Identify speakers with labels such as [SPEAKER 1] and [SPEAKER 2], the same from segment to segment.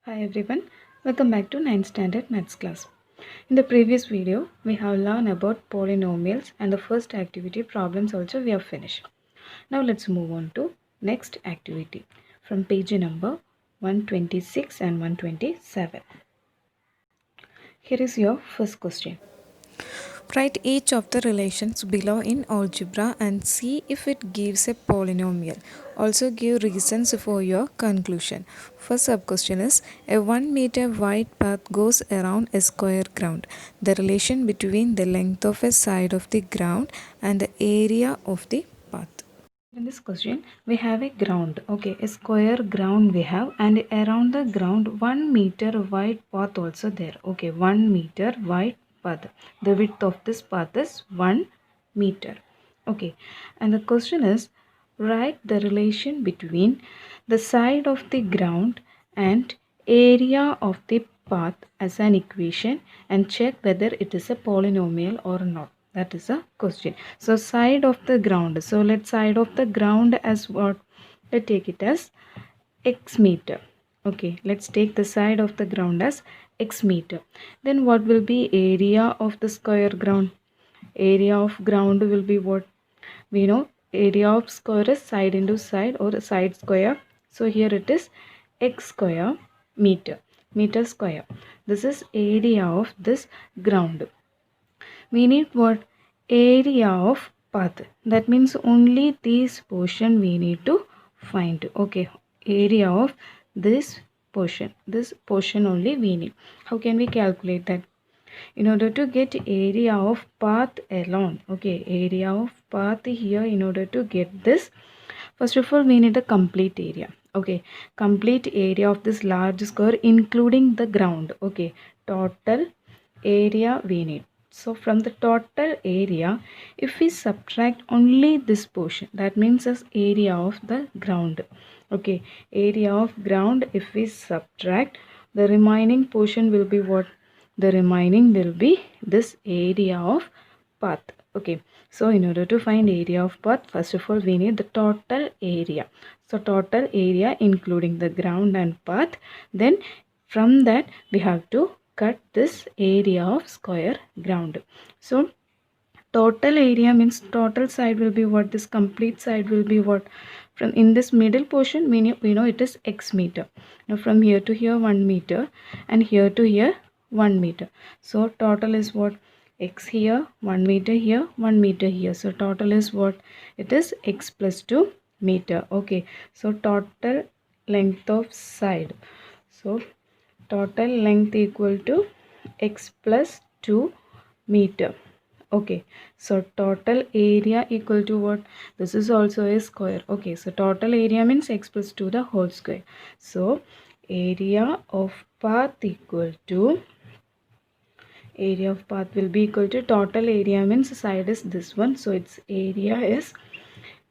[SPEAKER 1] Hi everyone, welcome back to 9th standard maths class. In the previous video, we have learned about polynomials and the first activity problems also we have finished. Now let's move on to next activity from page number 126 and 127. Here is your first question.
[SPEAKER 2] Write each of the relations below in algebra and see if it gives a polynomial. Also give reasons for your conclusion. First sub-question is, a 1 meter wide path goes around a square ground. The relation between the length of a side of the ground and the area of the path.
[SPEAKER 1] In this question, we have a ground, okay, a square ground we have, and around the ground 1 meter wide path also there, okay, 1 meter wide path. The width of this path is 1 meter, okay, and the question is, write the relation between the side of the ground and area of the path as an equation and check whether it is a polynomial or not. That is a question. So side of the ground. So let's side of the ground as what? Let's take it as x meter. Okay, let's take the side of the ground as x meter. Then what will be area of the square ground? Area of ground will be what? We know area of square is side into side or side square. So here it is x square meter. Meter square. This is area of this ground. We need what? Area of path. That means only this portion we need to find. Okay, area of this portion. This portion only we need. How can we calculate that? In order to get area of path alone, okay, area of path here, in order to get this, first of all we need the complete area. Okay, complete area of this large square including the ground. Okay, total area we need. So from the total area, if we subtract only this portion, that means as area of the ground. Okay, area of ground, if we subtract, the remaining portion will be what? The remaining will be this area of path. Okay, so in order to find area of path, first of all we need the total area. So total area including the ground and path. Then from that we have to cut this area of square ground. So total area means total side will be what? This complete side will be what? From in this middle portion we know it is x meter. Now from here to here 1 meter and here to here 1 meter. So total is what? X here, 1 meter here, 1 meter here. So total is what? It is x plus 2 meter. Okay, so total length of side. So total length equal to x plus 2 meter. Okay, so total area equal to what? This is also a square. Okay, so total area means x plus 2 the whole square. So area of path equal to, area of path will be equal to, total area means side is this one, so its area is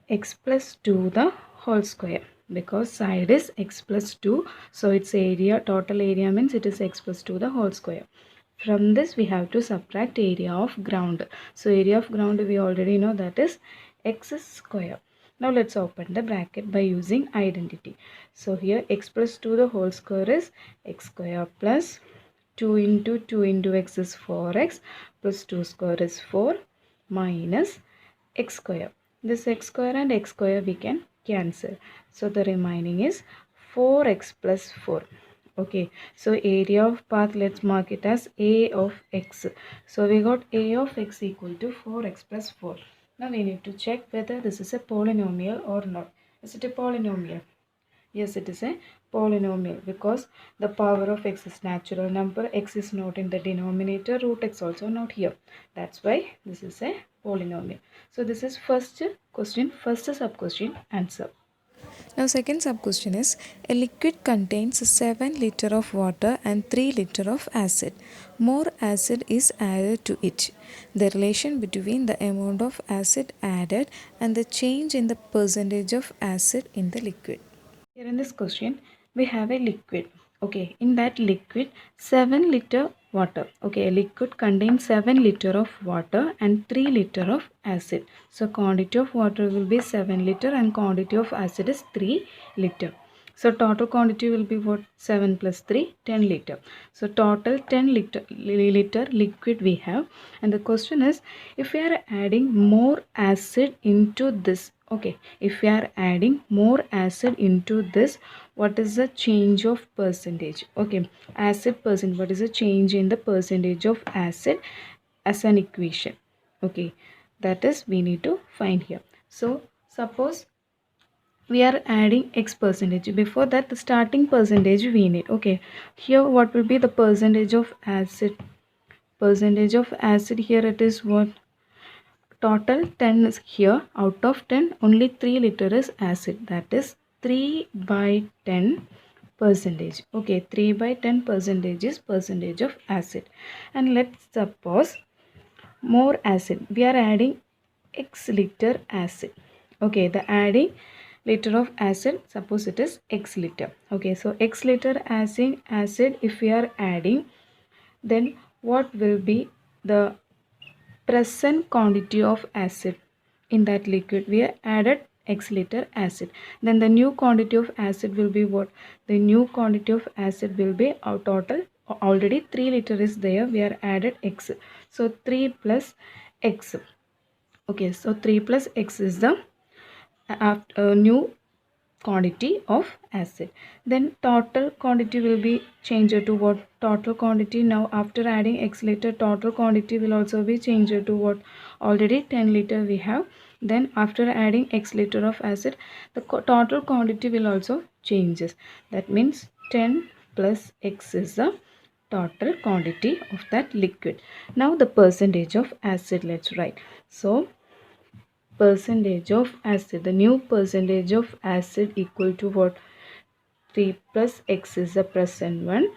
[SPEAKER 1] x plus 2 the whole square, because side is x plus 2, so its area, total area means it is x plus 2 the whole square. From this we have to subtract area of ground. So area of ground we already know, that is x square. Now let's open the bracket by using identity. So here x plus 2 the whole square is x square plus 2 into x is 4x plus 2 square is 4 minus x square. This x square and x square we can cancel. So the remaining is 4x plus 4. Okay, so area of path, let's mark it as a of x. So we got a of x equal to 4x plus 4. Now we need to check whether this is a polynomial or not. Is it a polynomial? Yes, it is a polynomial because the power of x is natural number. X is not in the denominator. Root x also not here. That's why this is a polynomial. So this is first question, first sub question answer.
[SPEAKER 2] Now second sub question is, a liquid contains 7 liter of water and 3 liter of acid. More acid is added to it. The relation between the amount of acid added and the change in the percentage of acid in the liquid.
[SPEAKER 1] Here in this question, we have a liquid. Okay, in that liquid, 7 liter water. Okay, a liquid contains 7 liter of water and 3 liter of acid. So quantity of water will be 7 liter and quantity of acid is 3 liter. So total quantity will be what? 7 plus 3, 10 liter. So total 10 liter liquid we have. And the question is, if we are adding more acid into this, okay, if we are adding more acid into this, what is the change of percentage? Okay, acid percent, what is the change in the percentage of acid as an equation? Okay, that is we need to find here. So suppose we are adding x percentage. Before that, the starting percentage we need. Okay, here what will be the percentage of acid? Percentage of acid here, it is what? Total 10 is here. Out of 10, only 3 liter is acid, that is 3 by 10 percentage. Okay, 3 by 10 percentage is percentage of acid. And let's suppose more acid, we are adding x liter acid. Okay, the adding liter of acid, suppose it is x liter. Okay, so x liter acid if we are adding, then what will be the present quantity of acid in that liquid? We added x liter acid, then the new quantity of acid will be what? The new quantity of acid will be our total. Already 3 liter is there, we are added x, so 3 plus x. Okay, so 3 plus x is the new quantity of acid. Then total quantity will be changed to what? Total quantity, now after adding x liter, total quantity will also be changed to what? Already 10 liter we have, then after adding x liter of acid, the total quantity will also changes. That means 10 plus x is the total quantity of that liquid. Now the percentage of acid, let's write. So percentage of acid, the new percentage of acid equal to what? 3 plus x is the present one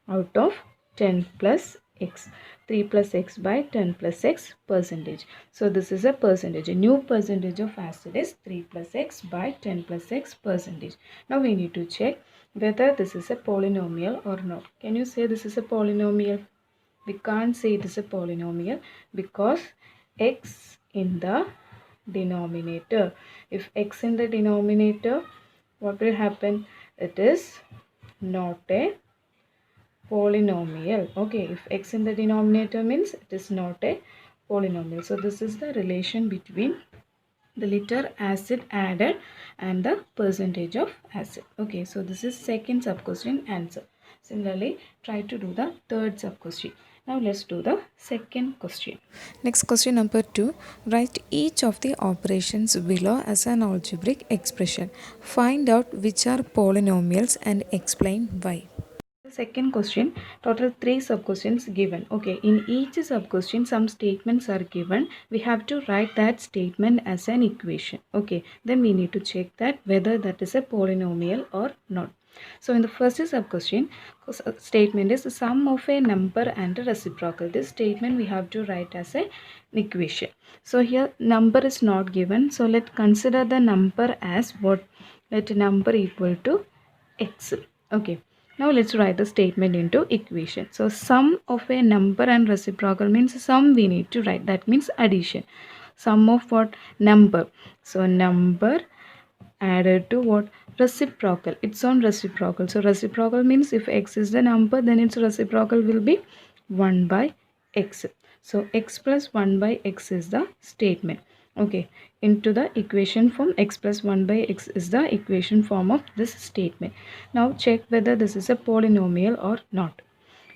[SPEAKER 1] out of 10 plus x. 3 plus x by 10 plus x percentage. So this is a percentage. A new percentage of acid is 3 plus x by 10 plus x percentage. Now we need to check whether this is a polynomial or not. Can you say this is a polynomial? We can't say it is a polynomial because x in the denominator. If x in the denominator, what will happen? It is not a polynomial. Okay, if x in the denominator means it is not a polynomial. So this is the relation between the liter acid added and the percentage of acid. Okay, so this is second sub question answer. Similarly, try to do the third sub question. Now let's do the second question.
[SPEAKER 2] Next question number 2. Write each of the operations below as an algebraic expression. Find out which are polynomials and explain why.
[SPEAKER 1] The second question, total 3 sub questions given. Okay, in each sub question some statements are given. We have to write that statement as an equation. Okay, then we need to check that whether that is a polynomial or not. So in the first sub question, statement is the sum of a number and a reciprocal. This statement we have to write as an equation. So here number is not given. So let's consider the number as what? Let number equal to x. Okay. Now let's write the statement into equation. So sum of a number and reciprocal means sum we need to write. That means addition. Sum of what? Number. So number added to what? Reciprocal. Its own reciprocal. So reciprocal means if x is the number, then its reciprocal will be 1 by x. So x plus 1 by x is the statement. Okay, into the equation form, x plus 1 by x is the equation form of this statement. Now check whether this is a polynomial or not.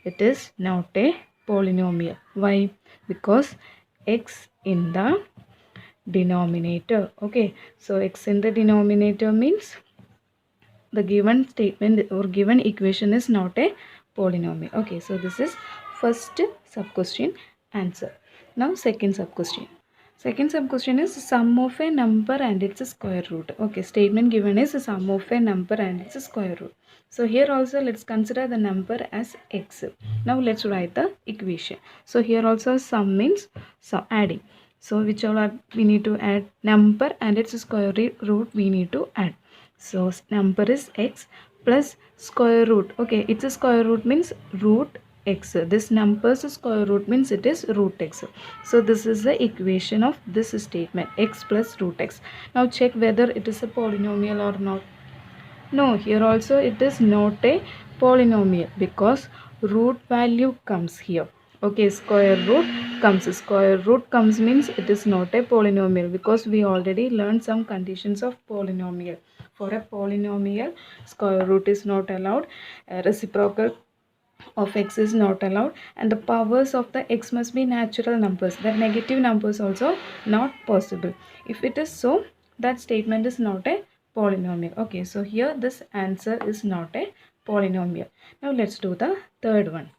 [SPEAKER 1] It is not a polynomial. Why? Because x in the denominator. Okay, so x in the denominator means the given statement or given equation is not a polynomial. Okay, so this is first sub question answer. Now second sub question. Second sub question is sum of a number and its square root. Okay, statement given is sum of a number and its square root. So here also let's consider the number as x. Now let's write the equation. So here also sum means adding. So which all are we need to add? Number and its square root we need to add. So number is x plus square root. Okay, its a square root means root x. This number's square root means it is root x. So this is the equation of this statement, x plus root x. Now check whether it is a polynomial or not. No, here also it is not a polynomial because root value comes here. Okay, square root comes means it is not a polynomial because we already learned some conditions of polynomial. For a polynomial, square root is not allowed, reciprocal of x is not allowed, and the powers of the x must be natural numbers. The negative numbers also not possible. If it is so, that statement is not a polynomial. Okay, so here this answer is not a polynomial. Now let's do the third one.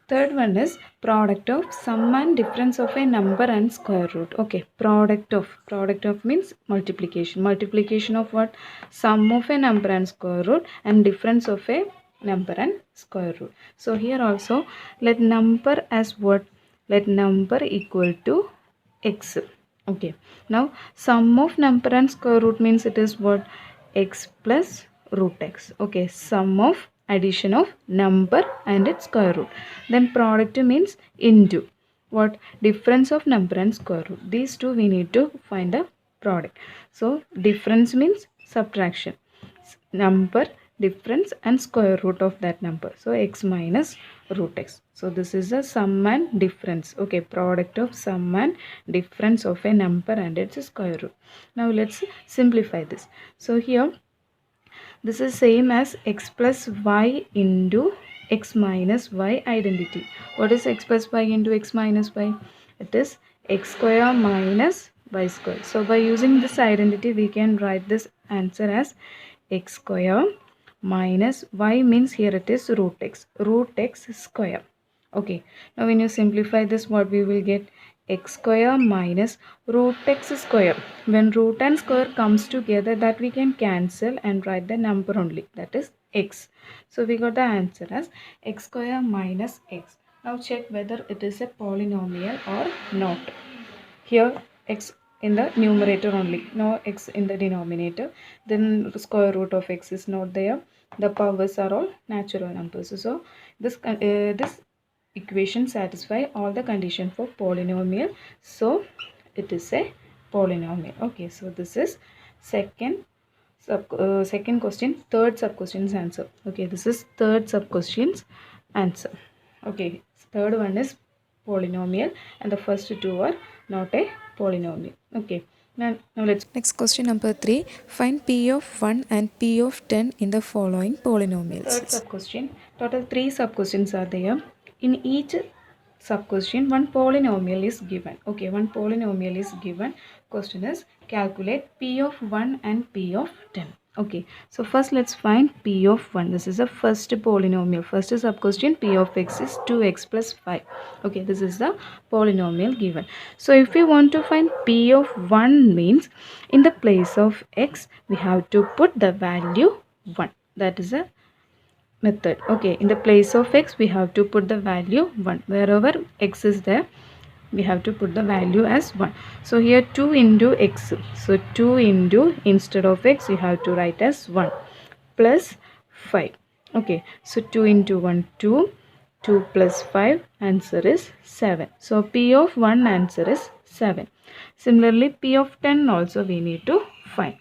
[SPEAKER 1] Third one is product of sum and difference of a number and square root. Okay, product of means multiplication. Multiplication of what? Sum of a number and square root, and difference of a number and square root. So here also let number as what? Let number equal to x. Okay, now sum of number and square root means it is what? X plus root x. Okay, sum of addition of number and its square root. Then product means into what? Difference of number and square root. These two we need to find the product. So difference means subtraction, number, difference, and square root of that number. So x minus root x. So this is the sum and difference. Okay, product of sum and difference of a number and its square root. Now let's simplify this. So here this is same as x plus y into x minus y identity. What is x plus y into x minus y? It is x square minus y square. So by using this identity we can write this answer as x square minus y means here it is root x square. Okay, now when you simplify this, what we will get? X square minus root x square. When root and square comes together, that we can cancel and write the number only, that is x. So we got the answer as x square minus x. Now check whether it is a polynomial or not. Here x in the numerator only, no x in the denominator. Then the square root of x is not there. The powers are all natural numbers. So this equation satisfy all the condition for polynomial. So it is a polynomial. Okay, so this is second question, third sub question's answer. Okay, this is third sub question's answer. Okay, third one is polynomial and the first two are not a polynomial. Okay, now let's.
[SPEAKER 2] Next question number 3. Find P of 1 and P of 10 in the following polynomials.
[SPEAKER 1] Third sub question. Total 3 sub questions are there. In each sub question one polynomial is given. Okay, one polynomial is given. Question is calculate P of 1 and P of 10. Okay, so first let's find P of 1. This is the first polynomial. First sub question, P of x is 2x plus 5. Okay, this is the polynomial given. So if we want to find P of 1 means in the place of x we have to put the value 1. That is a method. Okay, in the place of x we have to put the value 1. Wherever x is there we have to put the value as 1. So here 2 into x. So 2 into, instead of x you have to write as 1 plus 5. Okay, so 2 into 1 2, 2 plus 5, answer is 7. So P of 1 answer is 7. Similarly P of 10 also we need to find.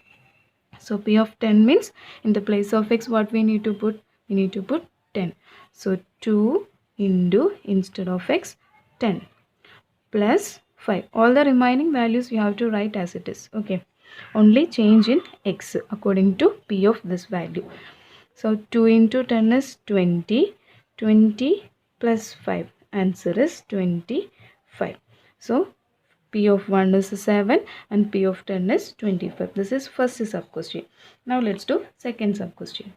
[SPEAKER 1] So P of 10 means in the place of x what we need to put? We need to put 10. So 2 into, instead of x, 10 plus 5. All the remaining values you have to write as it is. Okay, only change in x according to P of this value. So 2 into 10 is 20. 20 plus 5, answer is 25. So P of 1 is 7 and P of 10 is 25. This is first sub question. Now let's do second sub question.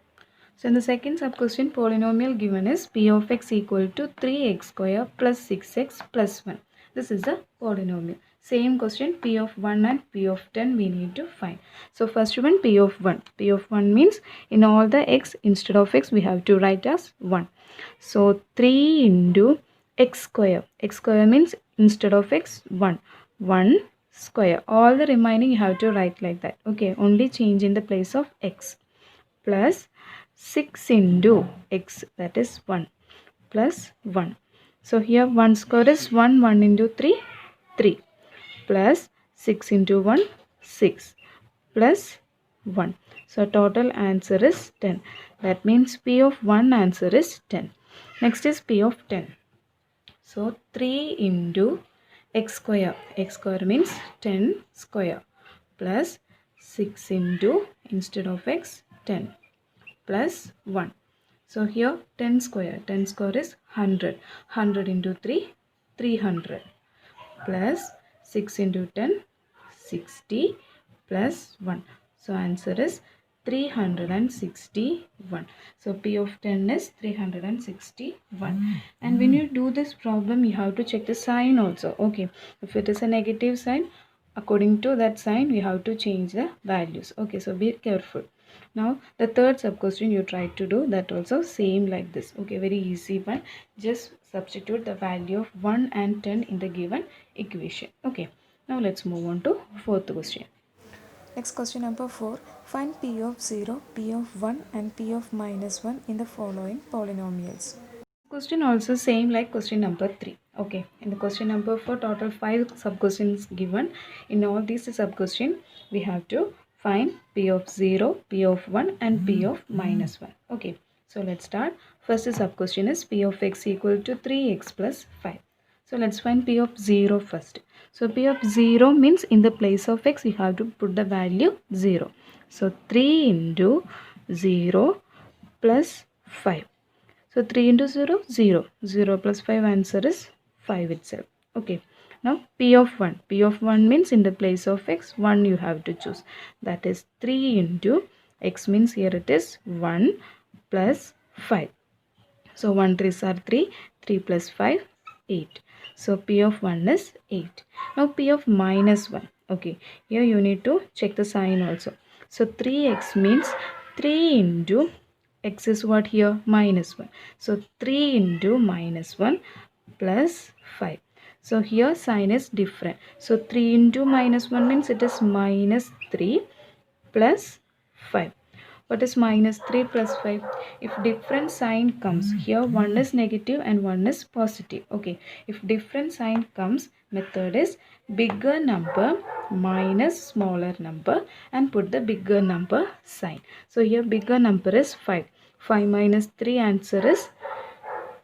[SPEAKER 1] So in the second sub question, polynomial given is P of x equal to 3x square plus 6x plus 1. This is the polynomial. Same question, P of 1 and P of 10 we need to find. So first one, P of 1. P of 1 means in all the x, instead of x we have to write as 1. So 3 into x square. X square means instead of x 1. 1 square. All the remaining you have to write like that. Okay, only change in the place of x. Plus 6 into x, that is 1 plus 1. So here 1 square is 1. 1 into 3, 3 plus 6 into 1, 6 plus 1. So total answer is 10. That means P of 1 answer is 10. Next is P of 10. So 3 into x square. X square means 10 square plus 6 into, instead of x, 10 plus 1. So here 10 square. 10 square is 100. 100 into 3, 300 plus 6 into 10, 60 plus 1. So answer is 361. So P of 10 is 361. And when you do this problem, you have to check the sign also. Okay, if it is a negative sign, according to that sign, we have to change the values. Okay, so be careful. Now the third sub question you try to do that also same like this. Okay, very easy one. Just substitute the value of 1 and 10 in the given equation. Okay, now let's move on to fourth question.
[SPEAKER 2] Next question number 4. Find P of 0, P of 1 and P of minus 1 in the following polynomials.
[SPEAKER 1] Question also same like question number 3. Okay, in the question number 4, total 5 sub questions given. In all these sub question, we have to find P of 0, P of 1 and P of minus 1. Okay, so let's start. First sub question is P of x equal to 3x plus 5. So let's find P of 0 first. So P of 0 means in the place of x you have to put the value 0. So 3 into 0 plus 5. So 3 into 0, 0. 0 plus 5 answer is 5 itself. Okay. Now P of 1. P of 1 means in the place of x, 1 you have to choose. That is 3 into x means here it is 1 plus 5. So 1 3s are 3. 3 plus 5, 8. So P of 1 is 8. Now P of minus 1. Okay. Here you need to check the sign also. So 3x means 3 into x is what here? Minus 1. So 3 into minus 1 plus 5. So here sign is different. So 3 into minus 1 means it is minus 3 plus 5. What is minus 3 plus 5? If different sign comes, here one is negative and one is positive. Okay, if different sign comes, method is bigger number minus smaller number and put the bigger number sign. So here bigger number is 5. 5 minus 3 answer is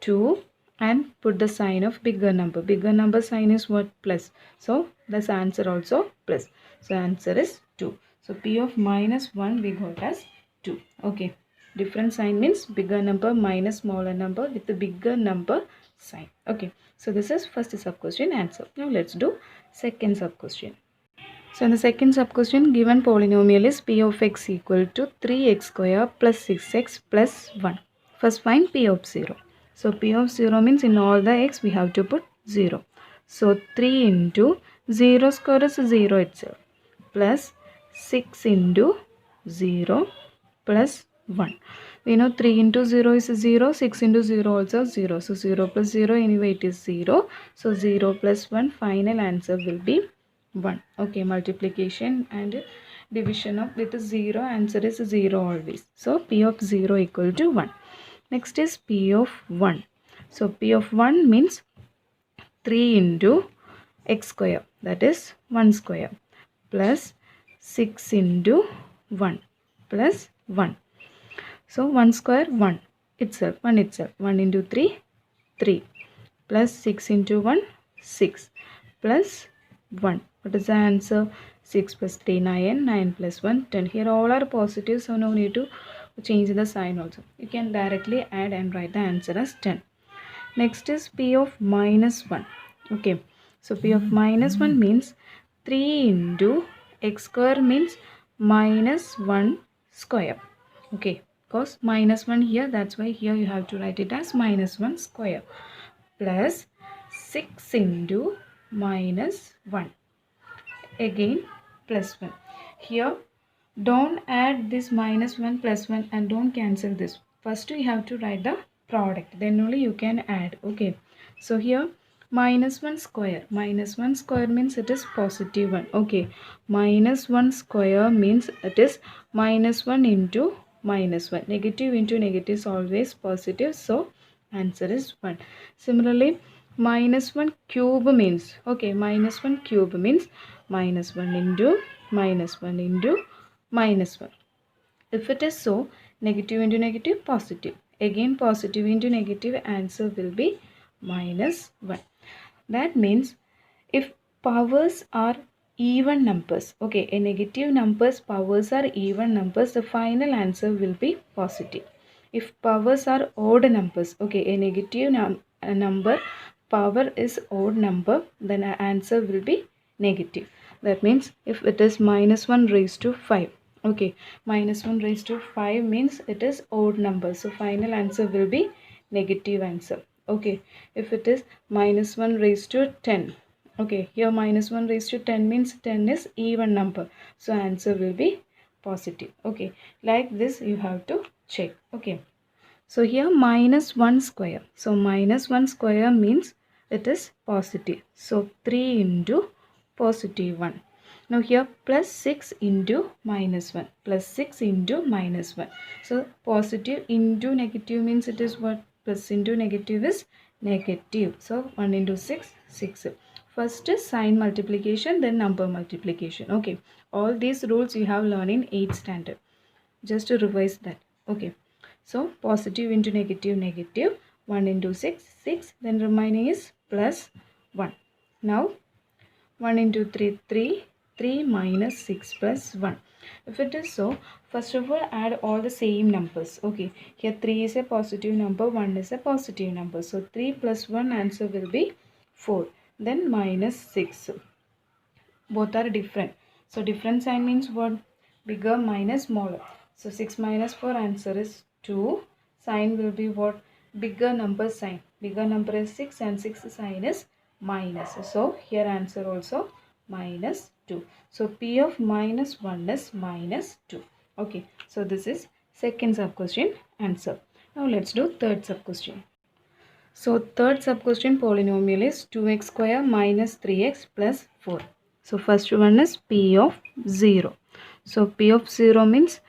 [SPEAKER 1] 2 and put the sign of bigger number. Bigger number sign is what? Plus. So this answer also plus. So answer is 2. So P of minus 1 we got as 2. Okay. Different sign means bigger number minus smaller number with the bigger number sign. Okay. So this is first sub question answer. Now let's do second sub question. So in the second sub question, given polynomial is P of x equal to 3x square plus 6x plus 1. First find P of 0. So P of 0 means in all the x we have to put 0. So 3 into 0 square is 0 itself plus 6 into 0 plus 1. We know 3 into 0 is 0, 6 into 0 also 0. So 0 plus 0 anyway it is 0. So 0 plus 1 final answer will be 1. Okay, multiplication and division of with 0 answer is 0 always. So P of 0 equal to 1. Next is P of 1. So P of 1 means 3 into x square, that is 1 square plus 6 into 1 plus 1. So 1 square 1 itself, 1 itself. 1 into 3, 3 plus 6 into 1, 6 plus 1. What is the answer? 6 plus 3, 9, 9 plus 1, 10. Here all are positive, so no need to change the sign also. You can directly add and write the answer as 10. Next is P of minus 1. Okay, so P of minus 1 means 3 into x square means minus 1 square. Okay, because minus 1 here, that's why here you have to write it as minus 1 square plus 6 into minus 1. Again plus 1. Here don't add this minus 1 plus 1 and don't cancel this. First you have to write the product, then only you can add. Okay, so here minus 1 square. Minus 1 square means it is positive 1. Okay, minus 1 square means it is minus 1 into minus 1. Negative into negative is always positive, so answer is 1. Similarly, minus 1 cube means, okay, minus 1 cube means minus 1 into minus 1 into minus 1. If it is so, negative into negative, positive. Again, positive into negative, answer will be minus 1. That means if powers are even numbers, okay, a negative numbers powers are even numbers, the final answer will be positive. If powers are odd numbers, okay, a negative number power is odd number, then the answer will be negative. That means if it is minus 1 raised to 5, okay, minus 1 raised to 5 means it is odd number, so final answer will be negative answer. Okay, if it is minus 1 raised to 10, okay, here minus 1 raised to 10 means 10 is even number, so answer will be positive. Okay, like this you have to check. Okay, so here minus 1 square, so minus 1 square means it is positive, so 3 into positive 1. Now here plus 6 into minus 1, plus 6 into minus 1. So positive into negative means it is what? Plus into negative is negative. So 1 into 6, 6. First is sign multiplication, then number multiplication. Okay, all these rules you have learned in 8th standard. Just to revise that. Okay, so positive into negative, negative. 1 into 6, 6. Then remaining is plus 1. Now 1 into 3, 3. 3 minus 6 plus 1. If it is so, first of all add all the same numbers. Okay, here 3 is a positive number, 1 is a positive number. So 3 plus 1 answer will be 4. Then minus 6. Both are different. So different sign means what? Bigger minus smaller. So 6 minus 4 answer is 2. Sign will be what? Bigger number sign. Bigger number is 6 and 6 sign is minus. So here answer also minus 2. So P of minus 1 is minus 2. Okay. So this is second sub question answer. Now let's do third sub question. So third sub question polynomial is 2x square minus 3x plus 4. So first one is P of 0. So P of 0 means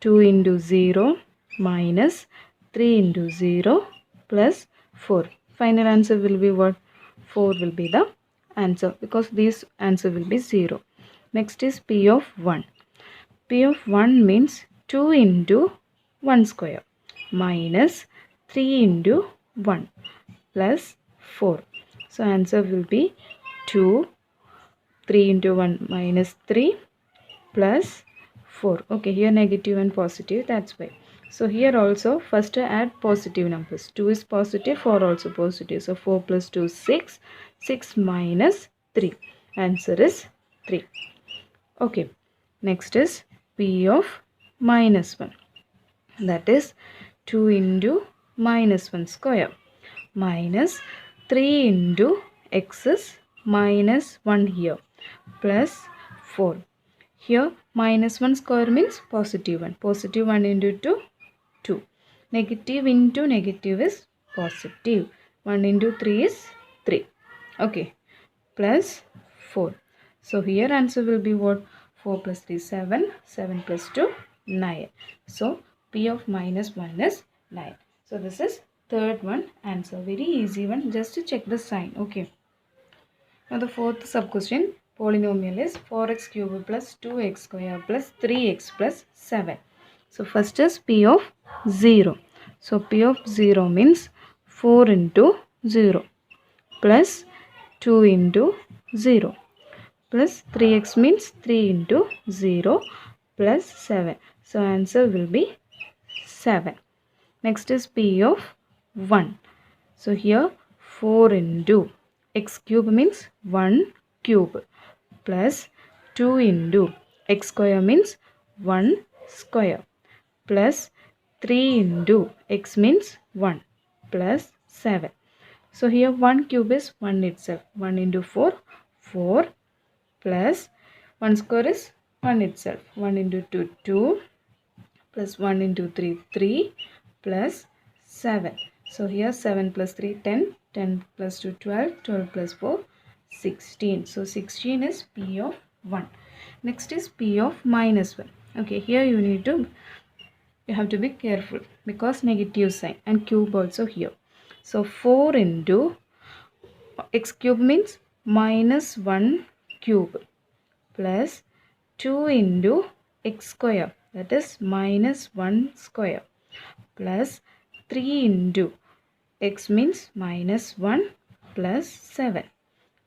[SPEAKER 1] 2 into 0 minus 3 into 0 plus 4. Final answer will be what? 4 will be the answer because this answer will be 0. Next is P of 1. P of 1 means 2 into 1 square minus 3 into 1 plus 4. So answer will be 2. 3 into 1 minus 3 plus 4. Okay, here negative and positive, that's why. So here also first add positive numbers. 2 is positive, 4 also positive. So 4 plus 2 is 6. 6 minus 3. Answer is 3. Okay, next is P of minus 1. That is 2 into minus 1 square minus 3 into x is minus 1 here plus 4. Here minus 1 square means positive 1. Positive 1 into 2, 2. Negative into negative is positive. 1 into 3 is 3. Okay. Plus 4. So here answer will be what? 4 plus 3 7. 7 plus 2 9. So P of minus 1 is 9. So this is third one answer. Very easy one. Just to check the sign. Okay. Now the fourth sub question polynomial is 4x cube plus 2x square plus 3x plus 7. So first is P of 0. So P of 0 means 4 into 0 plus 2 into 0 plus 3x means 3 into 0 plus 7. So answer will be 7. Next is P of 1. So here 4 into x cube means 1 cube plus 2 into x square means 1 square plus 3 into x means 1 plus 7. So here 1 cube is 1 itself. 1 into 4, 4 plus 1 square is 1 itself. 1 into 2, 2 plus 1 into 3, 3 plus 7. So here 7 plus 3, 10. 10 plus 2, 12. 12 plus 4, 16. So 16 is P of 1. Next is P of minus 1. Okay, here you have to be careful because negative sign and cube also here. So 4 into x cube means minus 1 cube plus 2 into x square that is minus 1 square plus 3 into x means minus 1 plus 7.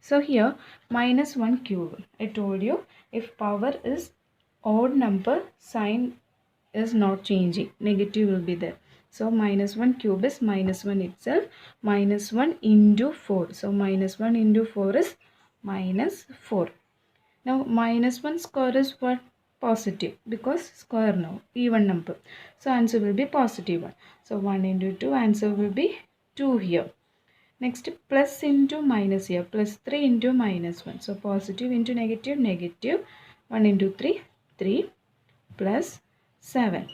[SPEAKER 1] So here minus 1 cube. I told you if power is odd number, sign is not changing. Negative will be there. So minus 1 cube is minus 1 itself. Minus 1 into 4. So minus 1 into 4 is minus 4. Now minus 1 square is what? Positive, because square now, even number. So answer will be positive 1. So 1 into 2, answer will be 2 here. Next plus into minus here, plus 3 into minus 1. So positive into negative, negative. 1 into 3, 3 plus 7.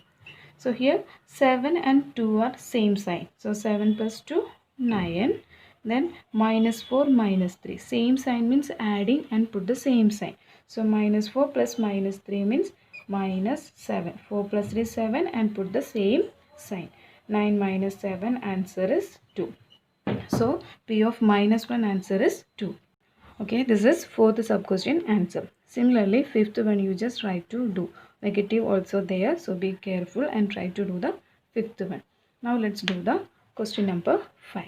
[SPEAKER 1] So here 7 and 2 are same sign. So 7 plus 2, 9. Then minus 4 minus 3. Same sign means adding and put the same sign. So minus 4 plus minus 3 means minus 7. 4 plus 3 7 and put the same sign. 9 minus 7, answer is 2. So P of minus 1 answer is 2. Okay, this is fourth sub question answer. Similarly, fifth one you just try to do. Negative also there, so be careful and try to do the fifth one. Now let's do the question number 5.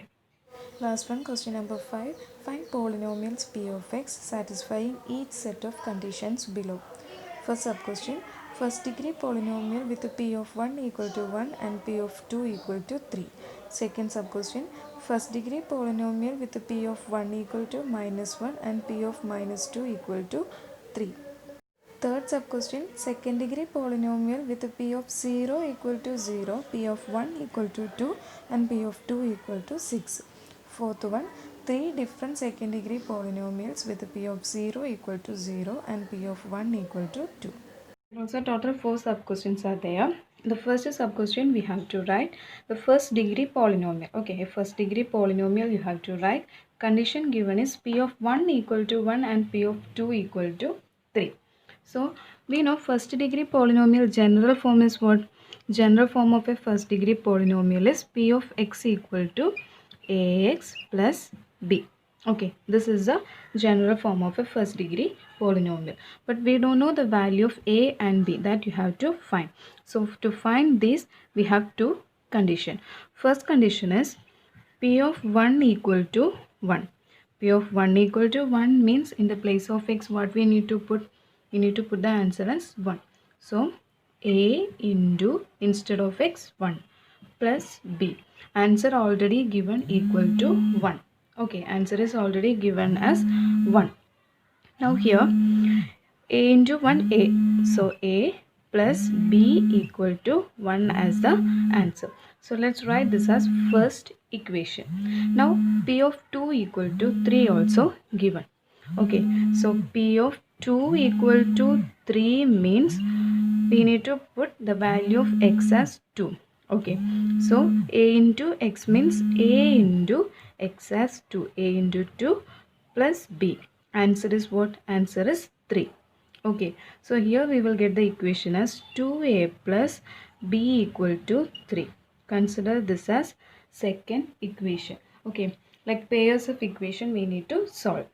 [SPEAKER 2] Last one, question number 5. Find polynomials p of x satisfying each set of conditions below. First sub question. First degree polynomial with p of 1 equal to 1 and p of 2 equal to 3. Second sub question. First degree polynomial with p of 1 equal to minus 1 and p of minus 2 equal to 3. Third sub question. Second degree polynomial with p of 0 equal to 0, p of 1 equal to 2 and p of 2 equal to 6. Fourth one, 3 different second degree polynomials with p of 0 equal to 0 and p of 1 equal to 2.
[SPEAKER 1] Also total 4 sub questions are there. The first sub question we have to write the first degree polynomial. Okay, a first degree polynomial you have to write. Condition given is p of 1 equal to 1 and p of 2 equal to 3. So we know first degree polynomial general form is what? General form of a first degree polynomial is p of x equal to ax plus b. Okay, this is the general form of a first degree polynomial. But we don't know the value of a and b, that you have to find. So to find this, we have two condition. First condition is p of 1 equal to 1. P of 1 equal to 1 means in the place of x what we need to put? We need to put the answer as 1. So a into instead of x 1 plus b. Answer already given equal to 1. Okay, answer is already given as 1. Now here a into 1 a. So a plus b equal to 1 as the answer. So let's write this as first equation. Now p of 2 equal to 3 also given. Okay, so p of 2 equal to 3 means we need to put the value of x as 2. Okay, so a into x means a into x as 2. A into 2 plus b. Answer is what? Answer is 3. Okay, so here we will get the equation as 2a plus b equal to 3. Consider this as second equation. Okay, like pairs of equation we need to solve.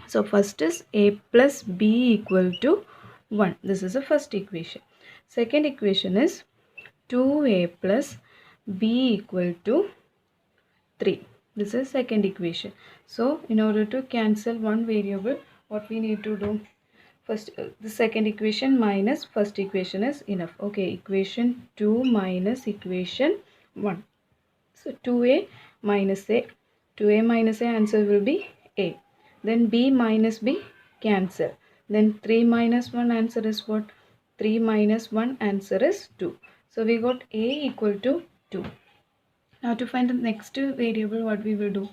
[SPEAKER 1] So first is a plus b equal to 1. This is the first equation. Second equation is 2a plus b equal to 3. This is second equation. So in order to cancel one variable, what we need to do? First, the second equation minus first equation is enough. Okay, equation 2 minus equation 1. So 2a minus a. 2a minus a answer will be a. Then b minus b cancel. Then 3 minus 1 answer is what? 3 minus 1 answer is 2. So we got a equal to 2. Now to find the next variable, what we will do?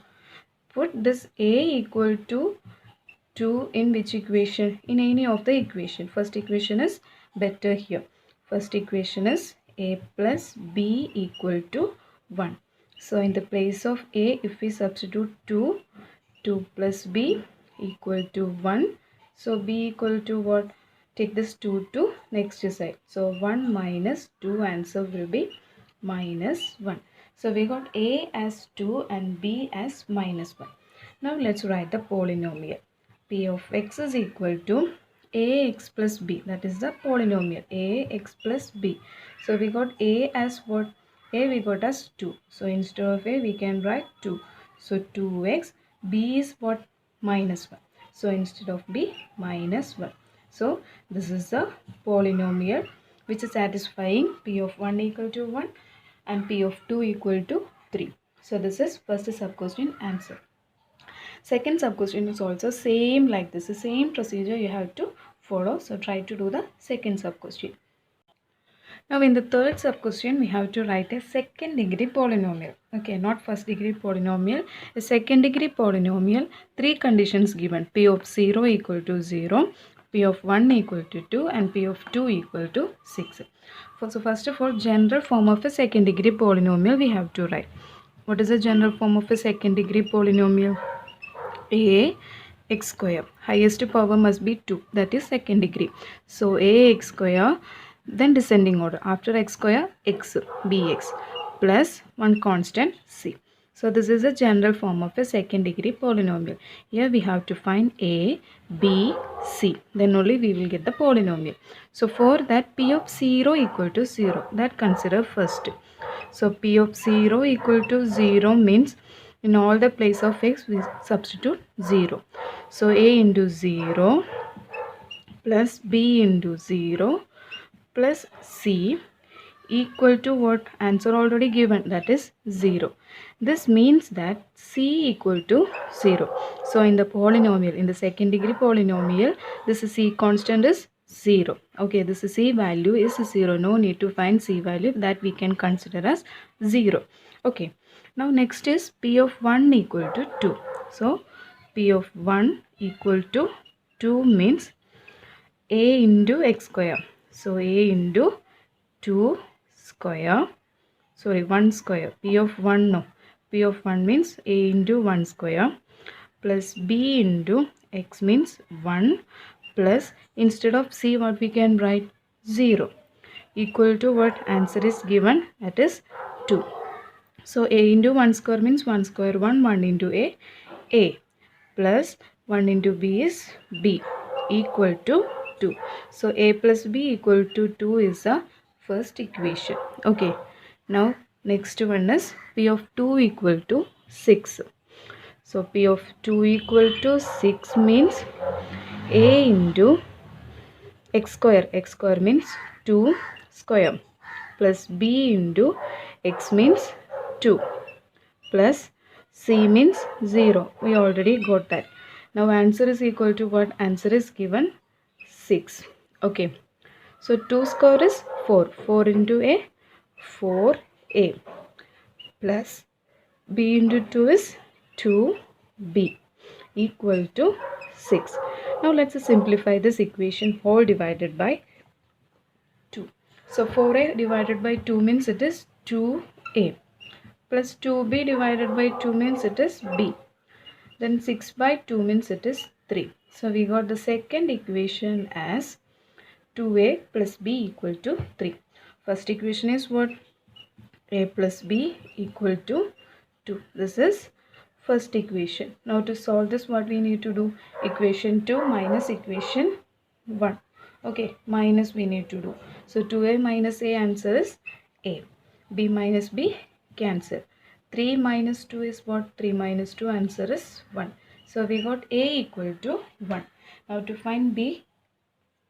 [SPEAKER 1] Put this a equal to 2 in which equation? In any of the equation. First equation is better here. First equation is a plus b equal to 1. So in the place of a, if we substitute 2, 2 plus b equal to 1. So b equal to what? Take this 2 to next side. So 1 minus 2 answer will be minus 1. So we got a as 2 and b as minus 1. Now let's write the polynomial. P of x is equal to ax plus b, that is the polynomial ax plus b. So we got a as what? A we got as 2. So instead of a we can write 2. So 2x, b is what? Minus 1. So instead of b, minus 1. So this is the polynomial which is satisfying p of 1 equal to 1 and p of 2 equal to 3. So this is first sub question answer. Second sub question is also same like this. The same procedure you have to follow. So try to do the second sub question. Now in the third sub question we have to write a second degree polynomial. Okay, not first degree polynomial. A second degree polynomial. Three conditions given. P of 0 equal to 0. P of 1 equal to 2 and P of 2 equal to 6. So first of all, general form of a second degree polynomial we have to write. What is the general form of a second degree polynomial? A x square, highest power must be 2, that is second degree. So a x square, then descending order, after x square x bx plus one constant c. So this is a general form of a second degree polynomial. Here we have to find a, b, c, then only we will get the polynomial. So for that, p of 0 equal to 0, that consider first. So p of 0 equal to 0 means in all the place of x we substitute 0. So a into 0 plus b into 0 plus c equal to what? Answer already given, that is 0. This means that c equal to 0. So in the polynomial, in the second degree polynomial, this c constant is 0. Okay, this c value is 0. No need to find c value, that we can consider as 0. Okay, now next is p of 1 equal to 2. So p of 1 equal to 2 means a into x square. So a into 2 square, sorry 1 square, p of 1 no, p of 1 means a into 1 square plus b into x means 1 plus, instead of c what we can write? 0 equal to what? Answer is given, that is 2. So a into 1 square means 1 square 1 into a plus 1 into b is b equal to 2. So a plus b equal to 2 is the first equation. Okay, now next one is p of 2 equal to 6. So p of 2 equal to 6 means a into x square means 2 square plus b into x means 2 plus c means 0. We already got that. Now answer is equal to what? Answer is given 6. Okay, so 2 square is 4. 4 into a, 4a plus b into 2 is 2b equal to 6. Now let's simplify this equation. Whole divided by 2. So 4a divided by 2 means it is 2a plus 2b divided by 2 means it is b. Then 6 by 2 means it is 3. So we got the second equation as 2a plus b equal to 3. First equation is what? A plus b equal to 2. This is first equation. Now to solve this, what we need to do? Equation 2 minus equation 1. Okay, minus we need to do. So 2a minus a, answer is a. B minus b, cancel. 3 minus 2 is what? 3 minus 2, answer is 1. So we got a equal to 1. Now to find b,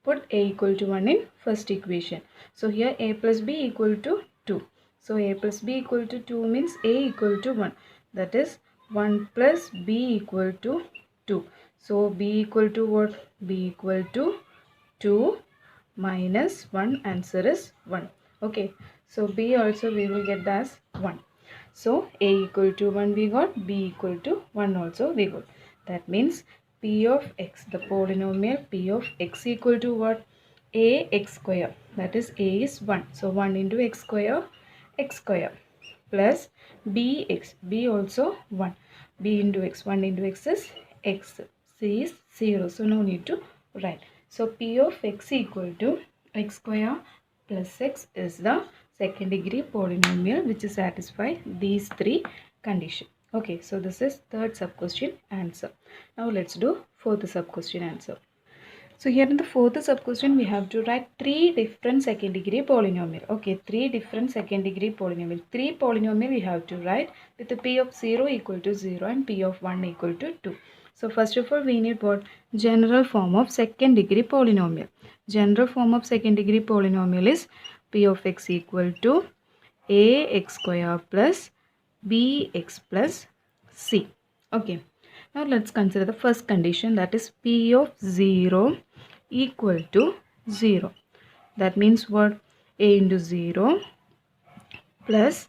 [SPEAKER 1] put a equal to 1 in first equation. So here a plus b equal to 2. So a plus b equal to 2 means a equal to 1. That is 1 plus b equal to 2. So b equal to what? B equal to 2 minus 1, answer is 1. Okay, so b also we will get as 1. So a equal to 1 we got, b equal to 1 also we got. That means p of x, the polynomial p of x equal to what? A x square, that is a is 1. So 1 into x square plus bx, b also 1. B into x, 1 into x is x, c is 0. So no need to write. So p of x equal to x square plus x is the second degree polynomial which satisfy these three conditions. Okay, so this is third sub question answer. Now let's do fourth sub question answer. So here in the fourth sub question, we have to write three different second degree polynomial. Okay, three different second degree polynomial. Three polynomial we have to write with the p of 0 equal to 0 and p of 1 equal to 2. So first of all, we need what? General form of second degree polynomial. General form of second degree polynomial is p of x equal to ax square plus bx plus c. Okay. Now let's consider the first condition, that is p of 0 equal to 0. That means what? A into 0 plus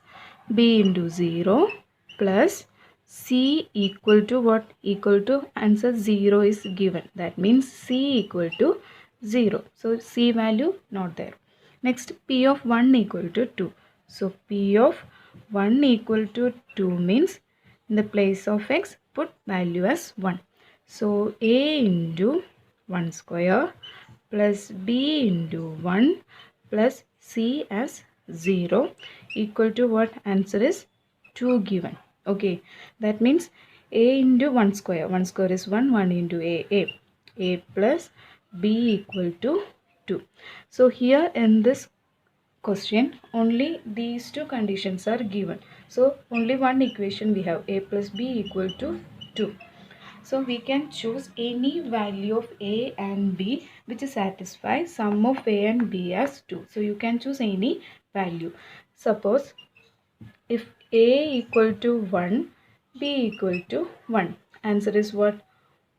[SPEAKER 1] b into 0 plus c equal to what? Equal to answer 0 is given. That means c equal to 0. So c value not there. Next, p of 1 equal to 2. So p of 1 equal to 2 means in the place of x put value as 1. So a into 1 square plus b into 1 plus c as 0 equal to what? Answer is 2 given. Okay, that means a into 1 square. 1 square is 1. 1 into a plus b equal to 2. So here in this question only these two conditions are given. So only one equation we have, a plus b equal to 2. So we can choose any value of a and b which satisfies sum of a and b as 2. So you can choose any value. Suppose if a equal to 1, b equal to 1. Answer is what?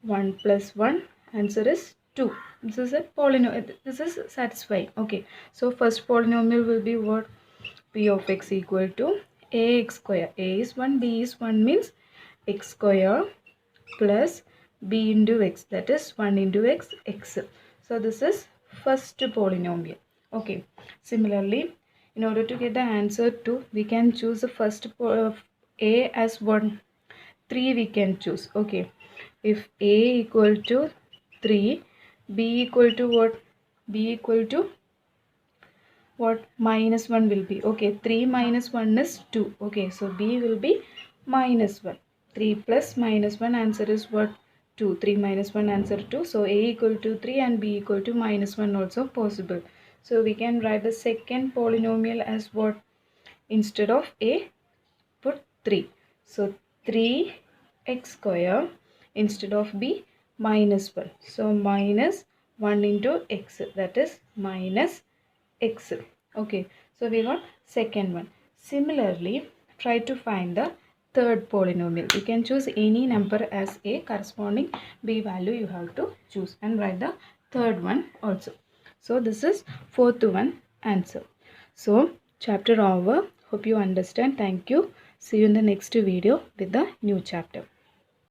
[SPEAKER 1] 1 plus 1. Answer is 2. This is a polynomial. This is satisfying. Okay. So first polynomial will be what? P of x equal to ax square. A is 1, b is 1 means x square plus b into x, that is 1 into x, x. So this is first polynomial. Okay. Similarly, in order to get the answer 2, we can choose the first a as 1. 3 we can choose. Okay. If a equal to 3, b equal to what? B equal to what? Minus 1 will be. Okay. 3 minus 1 is 2. Okay. So b will be minus 1. 3 plus minus 1 answer is what? 2. 3 minus 1 answer 2. So a equal to 3 and b equal to minus 1 also possible. So we can write the second polynomial as what? Instead of a, put 3. So 3x square instead of b minus 1. So minus 1 into x, that is minus x. Okay, so we got second one. Similarly, try to find the third polynomial. You can choose any number as a, corresponding b value you have to choose and write the third one also. So this is fourth one answer. So chapter over. Hope you understand. Thank you. See you in the next video with the new chapter.